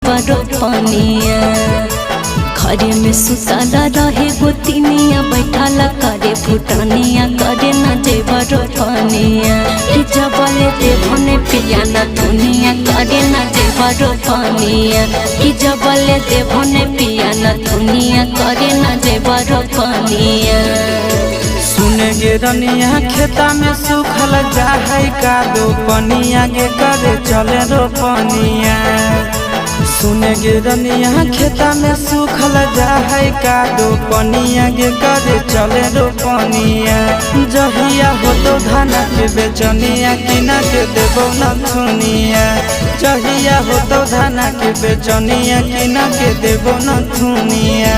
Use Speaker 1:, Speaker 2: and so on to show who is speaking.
Speaker 1: जेबरो पनिया। घरे में सुताला रहे गोतिनिया बैठाला करे फुटानिया करे न जेबरो पनिया। कि जबले देवने पिया न दुनिया करे न जेबरो पनिया। कि जबले देवने पिया न दुनिया करे न जेबरो पनिया।
Speaker 2: सुने गे रनिया खेता में सुखल जाहै कादो पनिया गे करे चले रो पनिया। सुने गे रनिया खेता में सुखल जाहै कादो पनिया गे करे चले रो पनिया। जहिया हो तो धाना के बेचनिया किना के देबो न थुनिया। जहिया हो तो धाना के बेचनिया किना के देबो न थुनिया।